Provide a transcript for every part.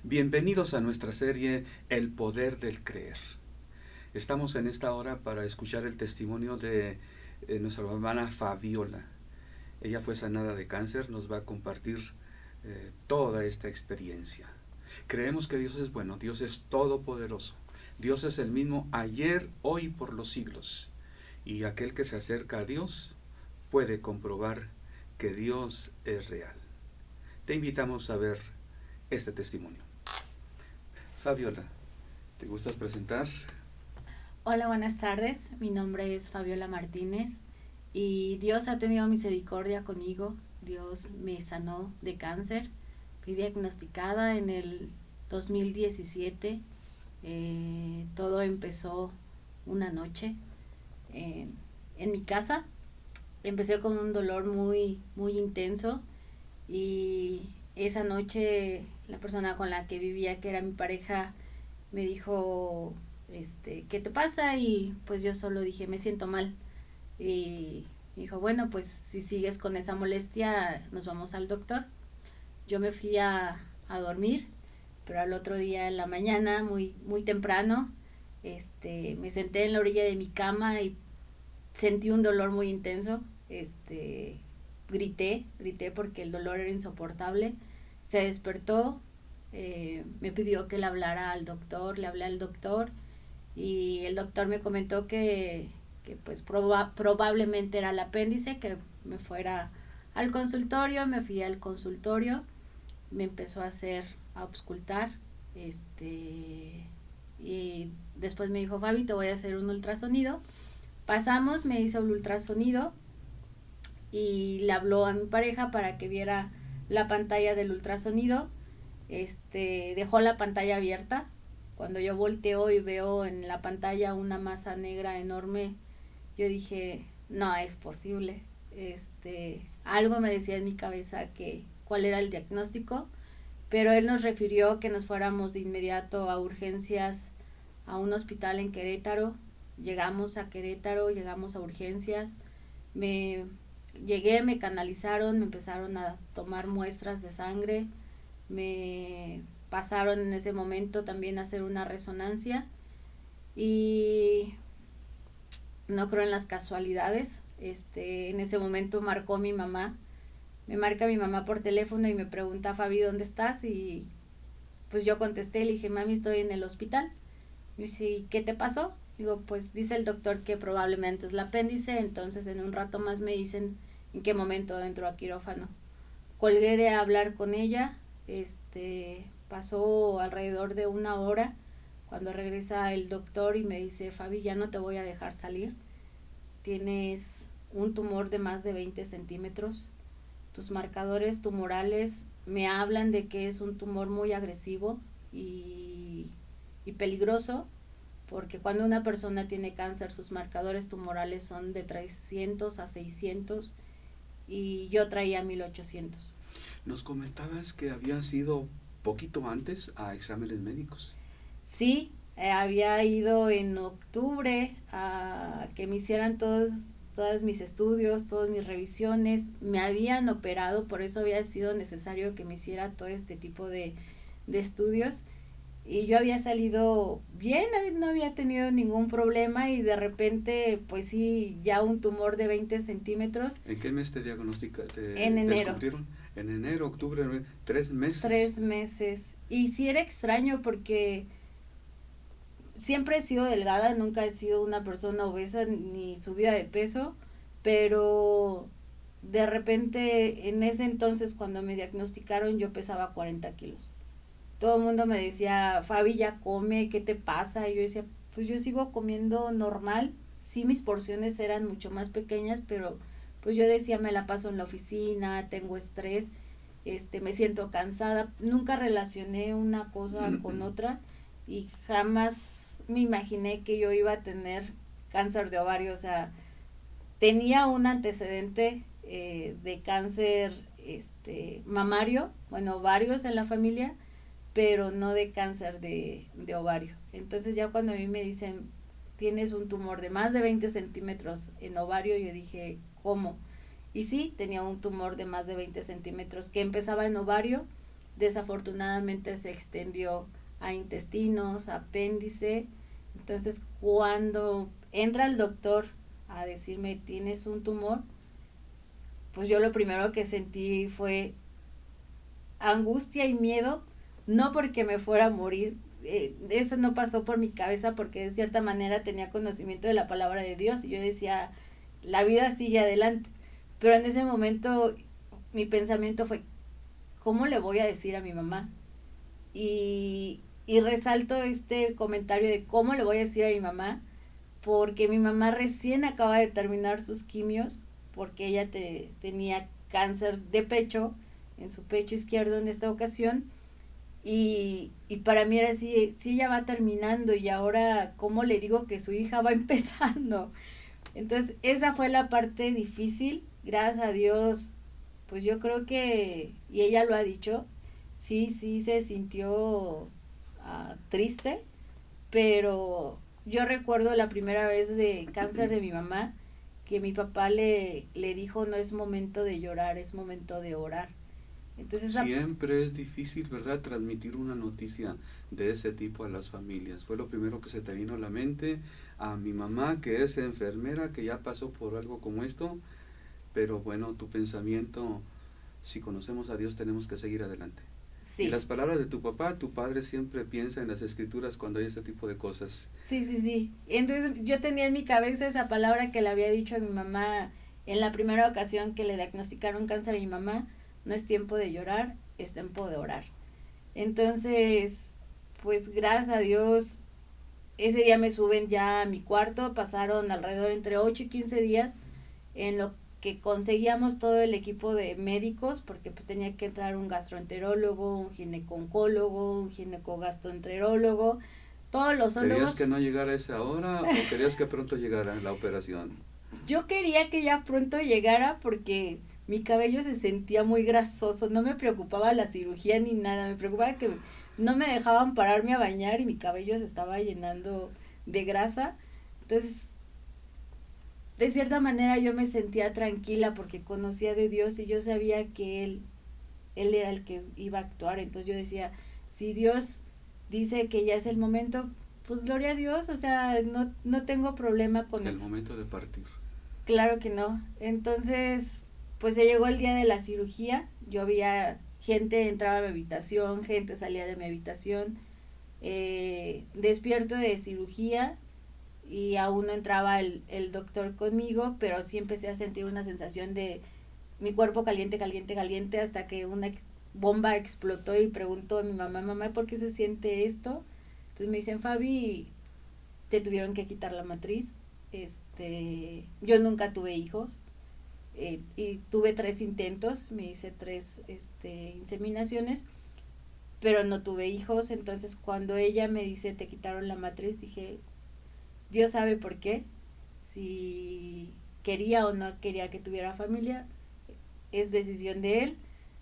Bienvenidos a nuestra serie El Poder del Creer. Estamos en esta hora para escuchar el testimonio de nuestra hermana Fabiola. Ella fue sanada de cáncer, nos va a compartir toda esta experiencia. Creemos que Dios es bueno, Dios es todopoderoso. Dios es el mismo ayer, hoy y por los siglos. Y aquel que se acerca a Dios puede comprobar que Dios es real. Te invitamos a ver este testimonio. Fabiola, ¿te gustas presentar? Hola, buenas tardes. Mi nombre es Fabiola Martínez y Dios ha tenido misericordia conmigo. Dios me sanó de cáncer. Fui diagnosticada en el 2017. Todo empezó una noche en mi casa. Empecé con un dolor muy intenso y esa noche la persona con la que vivía, que era mi pareja, me dijo, ¿qué te pasa? Y pues yo solo dije, me siento mal. Y dijo, bueno, pues si sigues con esa molestia, nos vamos al doctor. Yo me fui a dormir, pero al otro día en la mañana, muy temprano, me senté en la orilla de mi cama y sentí un dolor muy intenso. Grité porque el dolor era insoportable. Se despertó, me pidió que le hablara al doctor, le hablé al doctor y el doctor me comentó que pues probablemente era el apéndice, que me fuera al consultorio. Me fui al consultorio, me empezó a auscultar, y después me dijo, Fabi, te voy a hacer un ultrasonido. Pasamos, me hizo el ultrasonido y le habló a mi pareja para que viera la pantalla del ultrasonido. Dejó la pantalla abierta. Cuando yo volteo y veo en la pantalla una masa negra enorme, yo dije, no es posible. Algo me decía en mi cabeza que cuál era el diagnóstico, pero él nos refirió que nos fuéramos de inmediato a urgencias a un hospital en Querétaro. Llegamos a Querétaro, llegamos a urgencias, me canalizaron, me empezaron a tomar muestras de sangre, me pasaron en ese momento también a hacer una resonancia y no creo en las casualidades. En ese momento marcó mi mamá, me marca mi mamá por teléfono y me pregunta, Fabi, ¿dónde estás? Y pues yo contesté, le dije, mami, estoy en el hospital. Me dice, ¿qué te pasó? Digo, pues dice el doctor que probablemente es el apéndice, entonces en un rato más me dicen en qué momento entro a quirófano. Colgué de hablar con ella, pasó alrededor de una hora cuando regresa el doctor y me dice, Fabi, ya no te voy a dejar salir, tienes un tumor de más de 20 centímetros, tus marcadores tumorales me hablan de que es un tumor muy agresivo y peligroso, porque cuando una persona tiene cáncer sus marcadores tumorales son de 300 a 600 y yo traía 1800. Nos comentabas que habías ido poquito antes a exámenes médicos. Sí, había ido en octubre a que me hicieran todos mis estudios, todas mis revisiones. Me habían operado, por eso había sido necesario que me hiciera todo este tipo de estudios. Y yo había salido bien, no había tenido ningún problema y de repente, pues sí, ya un tumor de 20 centímetros. ¿En qué mes te diagnosticaron? En enero. ¿Descubrieron? En enero, octubre, 3 meses. 3 meses. Y sí era extraño porque siempre he sido delgada, nunca he sido una persona obesa ni subida de peso, pero de repente en ese entonces cuando me diagnosticaron yo pesaba 40 kilos. Todo el mundo me decía, Fabi, ya come, ¿qué te pasa? Y yo decía, pues yo sigo comiendo normal. Sí, mis porciones eran mucho más pequeñas, pero pues yo decía, me la paso en la oficina, tengo estrés, me siento cansada. Nunca relacioné una cosa con otra y jamás me imaginé que yo iba a tener cáncer de ovario. O sea, tenía un antecedente de cáncer mamario, bueno, varios en la familia, pero no de cáncer de ovario. Entonces ya cuando a mí me dicen, tienes un tumor de más de 20 centímetros en ovario, yo dije, ¿cómo? Y sí, tenía un tumor de más de 20 centímetros que empezaba en ovario, desafortunadamente se extendió a intestinos, apéndice. Entonces cuando entra el doctor a decirme tienes un tumor, pues yo lo primero que sentí fue angustia y miedo, no porque me fuera a morir, eso no pasó por mi cabeza porque de cierta manera tenía conocimiento de la palabra de Dios y yo decía, la vida sigue adelante, pero en ese momento mi pensamiento fue, ¿cómo le voy a decir a mi mamá? Y resalto este comentario de cómo le voy a decir a mi mamá, porque mi mamá recién acaba de terminar sus quimios, porque ella tenía cáncer de pecho, en su pecho izquierdo en esta ocasión, y para mí era así, sí, ella va terminando y ahora, ¿cómo le digo que su hija va empezando? Entonces, esa fue la parte difícil, gracias a Dios, pues yo creo que, y ella lo ha dicho, sí, sí se sintió triste, pero yo recuerdo la primera vez de cáncer de mi mamá, que mi papá le dijo, no es momento de llorar, es momento de orar. Entonces, Siempre es difícil, ¿verdad?, transmitir una noticia de ese tipo a las familias. Fue lo primero que se te vino a la mente, a mi mamá, que es enfermera, que ya pasó por algo como esto, pero bueno, tu pensamiento, si conocemos a Dios, tenemos que seguir adelante. Y sí, las palabras de tu papá, tu padre siempre piensa en las escrituras cuando hay este tipo de cosas. sí, sí, sí. Entonces yo tenía en mi cabeza esa palabra que le había dicho a mi mamá en la primera ocasión que le diagnosticaron cáncer a mi mamá, no es tiempo de llorar, es tiempo de orar. Entonces, pues gracias a Dios, ese día me suben ya a mi cuarto, pasaron alrededor entre 8 y 15 días en lo que conseguíamos todo el equipo de médicos, porque pues tenía que entrar un gastroenterólogo, un gineco-oncólogo, un gineco-gastroenterólogo, todos los ¿Querías ólogos. que no llegara a esa hora o querías que pronto llegara la operación? Yo quería que ya pronto llegara porque mi cabello se sentía muy grasoso, no me preocupaba la cirugía ni nada, me preocupaba que no me dejaban pararme a bañar y mi cabello se estaba llenando de grasa. Entonces, de cierta manera yo me sentía tranquila porque conocía de Dios y yo sabía que él era el que iba a actuar. Entonces yo decía, si Dios dice que ya es el momento, pues gloria a Dios, o sea, no tengo problema con El eso. momento de partir. Claro que no. Entonces, pues se llegó el día de la cirugía, yo había gente entraba a mi habitación, gente salía de mi habitación, despierto de cirugía y aún no entraba el doctor conmigo, pero sí empecé a sentir una sensación de mi cuerpo caliente, caliente, caliente, hasta que una bomba explotó y preguntó a mi mamá, mamá, ¿por qué se siente esto? Entonces me dicen, Fabi, te tuvieron que quitar la matriz. Yo nunca tuve hijos, y tuve 3 intentos, me hice 3 inseminaciones, pero no tuve hijos. Entonces cuando ella me dice te quitaron la matriz, dije, Dios sabe por qué, si quería o no quería que tuviera familia, es decisión de él.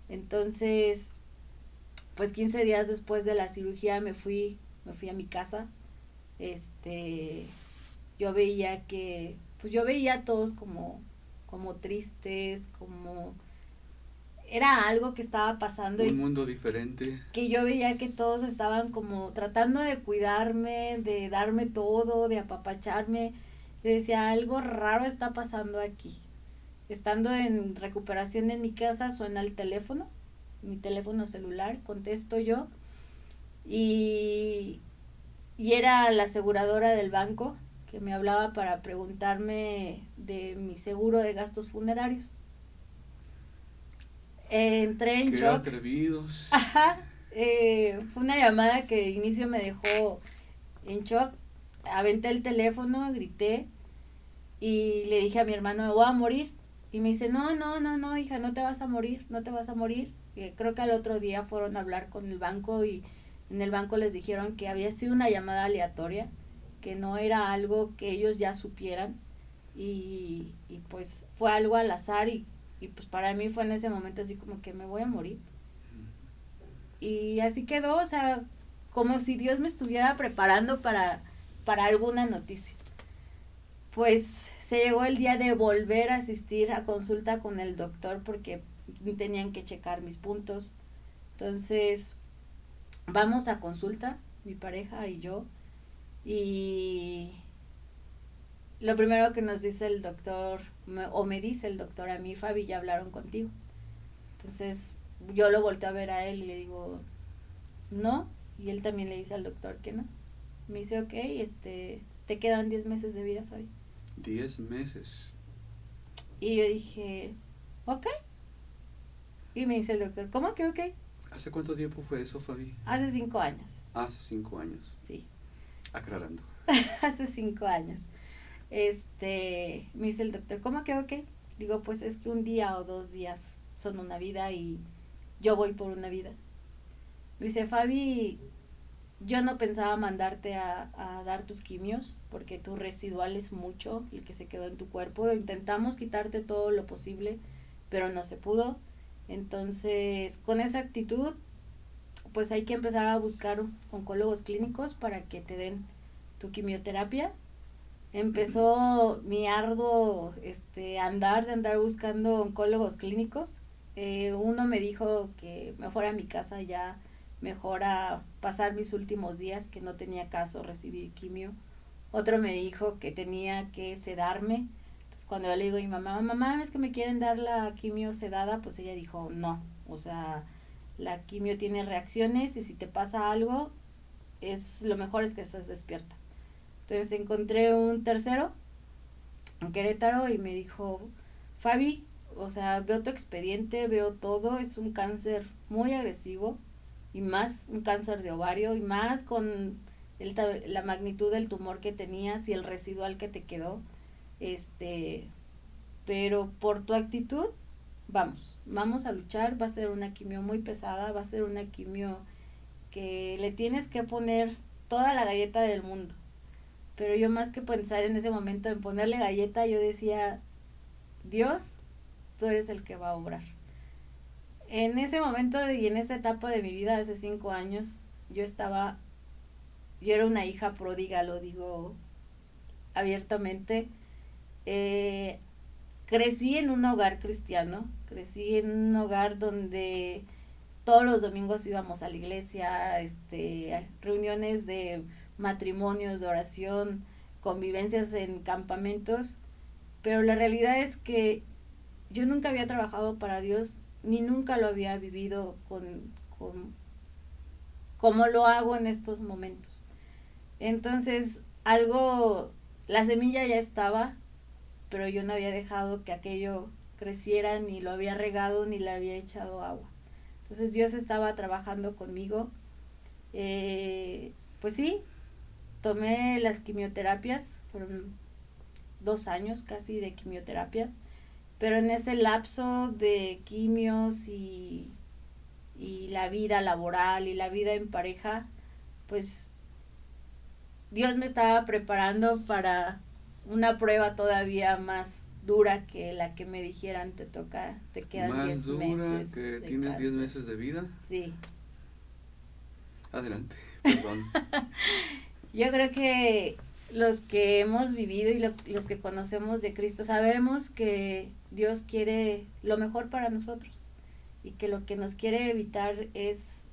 Entonces, pues 15 días después de la cirugía me fui a mi casa. Este, yo veía que, pues yo veía a todos como tristes, como era algo que estaba pasando Un y mundo diferente. que yo veía que todos estaban como tratando de cuidarme, de darme todo, de apapacharme. Yo decía, algo raro está pasando aquí. Estando en recuperación en mi casa, suena el teléfono, mi teléfono celular, contesto yo y, y era la aseguradora del banco que me hablaba para preguntarme de mi seguro de gastos funerarios. Entré en Qué shock. atrevidos. Ajá, fue una llamada que de inicio me dejó en shock. Aventé el teléfono, grité y le dije a mi hermano, me voy a morir. Y me dice, no, no, no, no, hija, no te vas a morir, no te vas a morir. Y creo que al otro día fueron a hablar con el banco y en el banco les dijeron que había sido una llamada aleatoria, que no era algo que ellos ya supieran. Y pues fue algo al azar y pues para mí fue en ese momento así como que me voy a morir. Y así quedó, o sea, como si Dios me estuviera preparando para alguna noticia. Pues se llegó el día de volver a asistir a consulta con el doctor porque tenían que checar mis puntos. Entonces, vamos a consulta, mi pareja y yo, y lo primero que nos dice el doctor, o me dice el doctor a mí, Fabi, ya hablaron contigo. Entonces, yo lo volteo a ver a él y le digo, no, y él también le dice al doctor que no. Me dice, ok, te quedan 10 meses de vida, Fabi. 10 meses. Y yo dije, ok. Y me dice el doctor, ¿cómo que ok? ¿Hace cuánto tiempo fue eso, Fabi? Hace 5 años. Hace 5 años. Sí. Aclarando. Hace 5 años. Me dice el doctor, ¿cómo que ok? Digo, pues es que un día o 2 días son una vida y yo voy por una vida. Me dice, Fabi, yo no pensaba mandarte a dar tus quimios porque tu residual es mucho, el que se quedó en tu cuerpo. Intentamos quitarte todo lo posible, pero no se pudo. Entonces, con esa actitud, pues hay que empezar a buscar oncólogos clínicos para que te den tu quimioterapia. Empezó mi arduo andar de andar buscando oncólogos clínicos. Uno me dijo que me fuera a mi casa ya mejor a pasar mis últimos días, que no tenía caso recibir quimio. Otro me dijo que tenía que sedarme. Entonces cuando yo le digo a mi mamá, es que me quieren dar la quimio sedada, pues ella dijo, no, o sea, la quimio tiene reacciones y si te pasa algo, lo mejor es que estés despierta. Entonces encontré un tercero en Querétaro y me dijo, Fabi, o sea, veo tu expediente, veo todo, es un cáncer muy agresivo y más un cáncer de ovario y más con la magnitud del tumor que tenías y el residual que te quedó, pero por tu actitud, vamos a luchar, va a ser una quimio muy pesada, va a ser una quimio que le tienes que poner toda la galleta del mundo. Pero yo más que pensar en ese momento en ponerle galleta, yo decía, Dios, tú eres el que va a obrar. En ese momento y en esa etapa de mi vida, hace 5 años, yo era una hija pródiga, lo digo abiertamente. Crecí en un hogar cristiano, crecí en un hogar donde todos los domingos íbamos a la iglesia, reuniones de matrimonios, de oración, convivencias en campamentos, pero la realidad es que yo nunca había trabajado para Dios, ni nunca lo había vivido como lo hago en estos momentos. Entonces, la semilla ya estaba, pero yo no había dejado que aquello creciera, ni lo había regado, ni le había echado agua. Entonces Dios estaba trabajando conmigo. Pues sí, tomé las quimioterapias, fueron 2 años casi de quimioterapias, pero en ese lapso de quimios y la vida laboral y la vida en pareja, pues Dios me estaba preparando para una prueba todavía más dura que la que me dijeran te quedan 10 meses. ¿Más dura que tienes 10 meses de vida? Sí. Adelante, perdón. Yo creo que los que hemos vivido y los que conocemos de Cristo sabemos que Dios quiere lo mejor para nosotros y que lo que nos quiere evitar es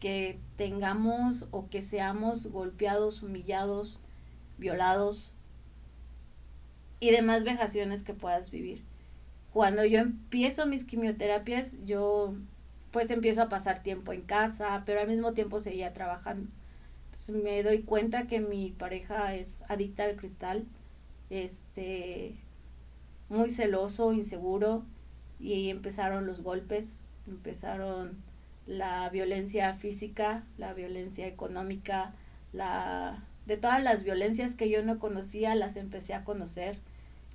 que tengamos o que seamos golpeados, humillados, violados y demás vejaciones que puedas vivir. Cuando yo empiezo mis quimioterapias, yo pues empiezo a pasar tiempo en casa, pero al mismo tiempo seguía trabajando. Entonces me doy cuenta que mi pareja es adicta al cristal, muy celoso, inseguro, y empezaron los golpes, empezaron la violencia física, la violencia económica, de todas las violencias que yo no conocía, las empecé a conocer.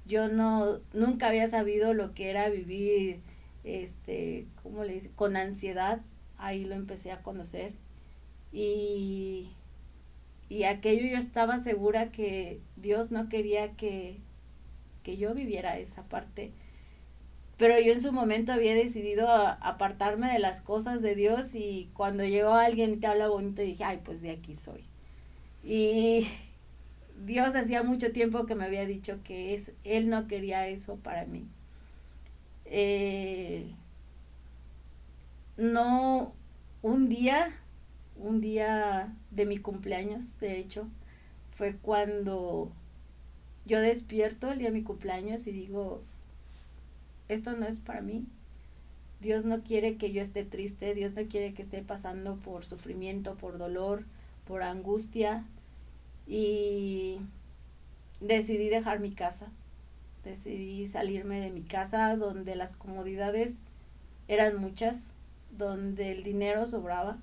Yo nunca había sabido lo que era vivir, ¿cómo le dice? Con ansiedad, ahí lo empecé a conocer. Y aquello yo estaba segura que Dios no quería que yo viviera esa parte. Pero yo en su momento había decidido apartarme de las cosas de Dios y cuando llegó alguien y te habla bonito dije, ay, pues de aquí soy. Y Dios hacía mucho tiempo que me había dicho que Él no quería eso para mí. no, un día de mi cumpleaños, de hecho, fue cuando yo despierto el día de mi cumpleaños y digo, esto no es para mí. Dios no quiere que yo esté triste, Dios no quiere que esté pasando por sufrimiento, por dolor, por angustia. Y decidí dejar mi casa, decidí salirme de mi casa donde las comodidades eran muchas, donde el dinero sobraba,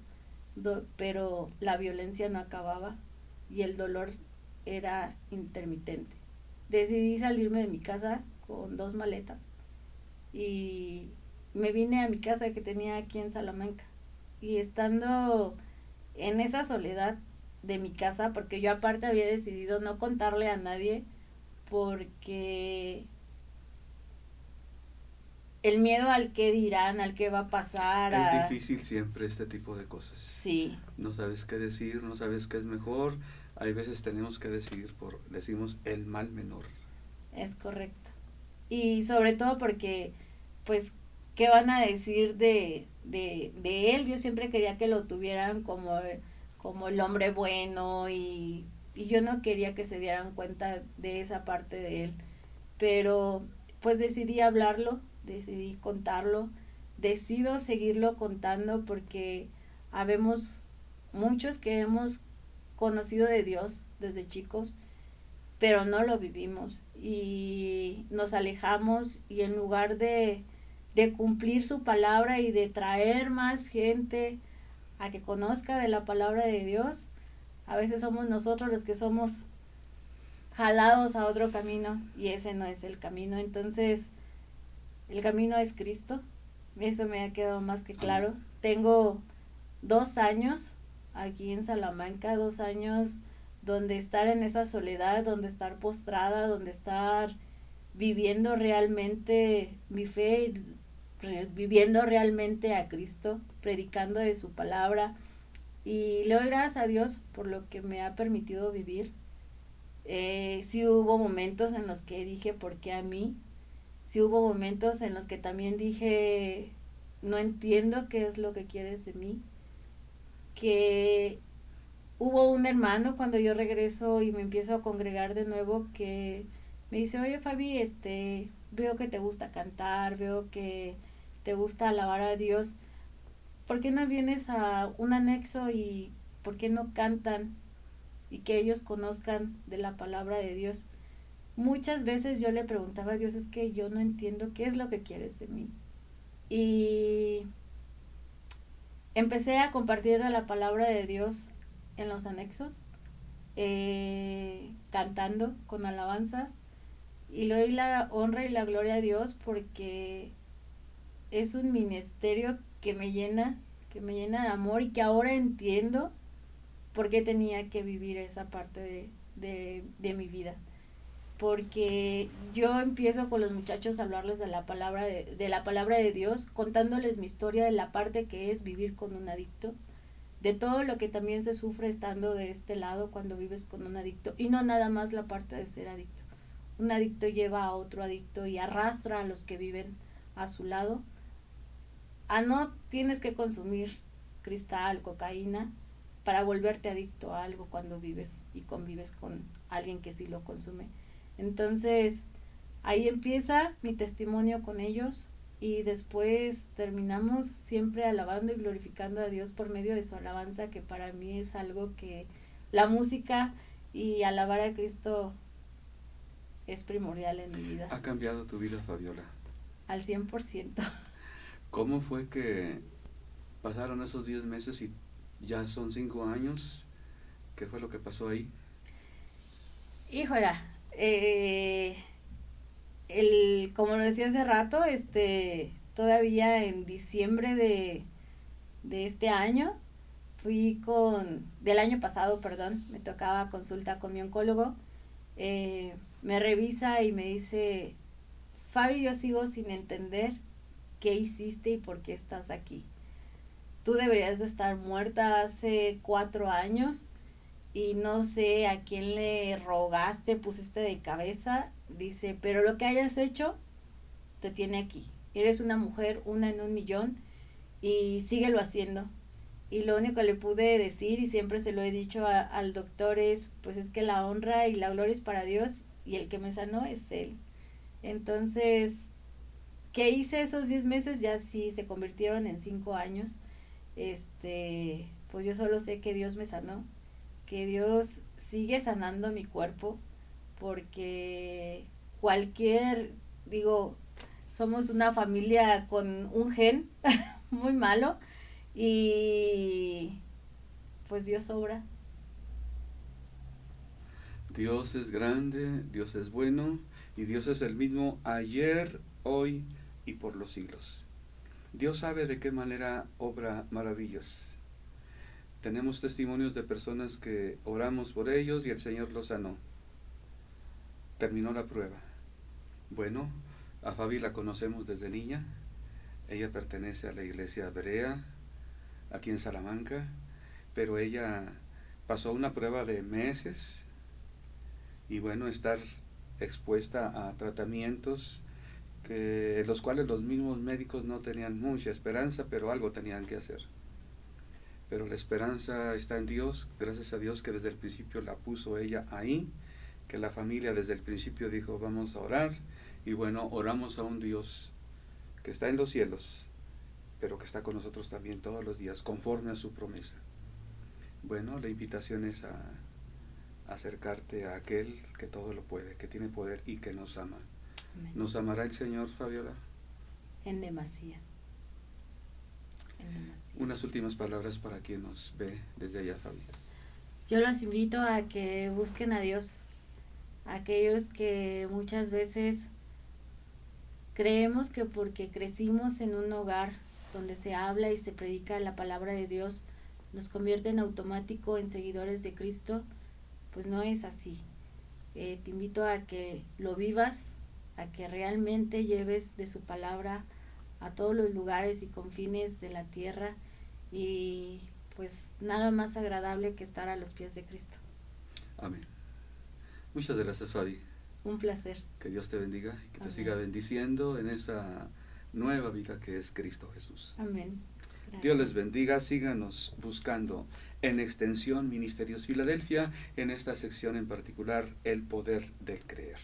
pero la violencia no acababa y el dolor era intermitente. Decidí salirme de mi casa con 2 maletas y me vine a mi casa que tenía aquí en Salamanca. Y estando en esa soledad de mi casa, porque yo aparte había decidido no contarle a nadie, porque el miedo al que dirán, al que va a pasar, Es difícil siempre este tipo de cosas. Sí. No sabes qué decir, no sabes qué es mejor. Hay veces tenemos que decidir decimos, el mal menor. Es correcto. Y sobre todo porque, pues, ¿qué van a decir de él? Yo siempre quería que lo tuvieran como el hombre bueno y yo no quería que se dieran cuenta de esa parte de él. Pero pues decidí hablarlo, decidí contarlo, decido seguirlo contando porque habemos muchos que hemos conocido de Dios desde chicos, pero no lo vivimos y nos alejamos y en lugar de cumplir su palabra y de traer más gente a que conozca de la palabra de Dios, a veces somos nosotros los que somos jalados a otro camino y ese no es el camino. Entonces, el camino es Cristo. Eso me ha quedado más que claro. Tengo 2 años aquí en Salamanca, 2 años donde estar en esa soledad, donde estar postrada, donde estar viviendo realmente mi fe, viviendo realmente a Cristo, predicando de su palabra. Y le doy gracias a Dios por lo que me ha permitido vivir. Sí hubo momentos en los que dije, ¿por qué a mí? Sí hubo momentos en los que también dije, no entiendo qué es lo que quieres de mí. Que hubo un hermano cuando yo regreso y me empiezo a congregar de nuevo que me dice, oye Fabi, veo que te gusta cantar, veo que te gusta alabar a Dios. ¿Por qué no vienes a un anexo y por qué no cantan y que ellos conozcan de la palabra de Dios? Muchas veces yo le preguntaba a Dios, es que yo no entiendo qué es lo que quieres de mí. Y empecé a compartir la palabra de Dios en los anexos, cantando con alabanzas, y le doy la honra y la gloria a Dios porque es un ministerio que me llena de amor y que ahora entiendo por qué tenía que vivir esa parte de mi vida. Porque yo empiezo con los muchachos a hablarles de la palabra de la palabra de Dios, contándoles mi historia de la parte que es vivir con un adicto, de todo lo que también se sufre estando de este lado cuando vives con un adicto, y no nada más la parte de ser adicto. Un adicto lleva a otro adicto y arrastra a los que viven a su lado. No tienes que consumir cristal, cocaína, para volverte adicto a algo cuando vives y convives con alguien que sí lo consume. Entonces, ahí empieza mi testimonio con ellos y después terminamos siempre alabando y glorificando a Dios por medio de su alabanza, que para mí es algo que la música y alabar a Cristo es primordial en mi vida. ¿Ha cambiado tu vida, Fabiola? Al 100%. ¿Cómo fue que pasaron esos 10 meses y ya son 5 años? ¿Qué fue lo que pasó ahí? Híjola, como lo decía hace rato, todavía en diciembre de este año, del año pasado, perdón, me tocaba consulta con mi oncólogo, me revisa y me dice, Fabi, yo sigo sin entender qué hiciste y por qué estás aquí. Tú deberías de estar muerta hace 4 años y no sé a quién le rogaste, pusiste de cabeza. Dice, pero lo que hayas hecho te tiene aquí. Eres una mujer, una en 1,000,000, y síguelo haciendo. Y lo único que le pude decir, y siempre se lo he dicho al doctor, es pues es que la honra y la gloria es para Dios y el que me sanó es Él. Entonces, ¿qué hice esos 10 meses? Ya sí se convirtieron en 5 años. Pues yo solo sé que Dios me sanó, que Dios sigue sanando mi cuerpo, porque digo, somos una familia con un gen muy malo y pues Dios obra. Dios es grande, Dios es bueno y Dios es el mismo ayer, hoy y por los siglos. Dios sabe de qué manera obra maravillas. Tenemos testimonios de personas que oramos por ellos y el Señor los sanó. Terminó la prueba. Bueno, a Fabi la conocemos desde niña. Ella pertenece a la iglesia Berea, aquí en Salamanca, pero ella pasó una prueba de meses y bueno, estar expuesta a tratamientos los cuales los mismos médicos no tenían mucha esperanza, pero algo tenían que hacer. Pero la esperanza está en Dios, gracias a Dios que desde el principio la puso ella ahí, que la familia desde el principio dijo vamos a orar, y bueno, oramos a un Dios que está en los cielos, pero que está con nosotros también todos los días, conforme a su promesa. Bueno, la invitación es a acercarte a aquel que todo lo puede, que tiene poder y que nos ama. Amén. ¿Nos amará el Señor, Fabiola? En demasía. En demasía. Unas últimas palabras para quien nos ve desde allá, Fabi. Yo los invito a que busquen a Dios, aquellos que muchas veces creemos que porque crecimos en un hogar donde se habla y se predica la palabra de Dios, nos convierte en automático en seguidores de Cristo. Pues no es así. Te invito a que lo vivas, a que realmente lleves de su palabra a todos los lugares y confines de la tierra, y pues nada más agradable que estar a los pies de Cristo. Amén. Muchas gracias, Fabi. Un placer. Que Dios te bendiga y que Amén. te siga bendiciendo en esa nueva vida que es Cristo Jesús. Amén. Gracias. Dios les bendiga, síganos buscando en Extensión Ministerios Filadelfia, en esta sección en particular, el poder del creer.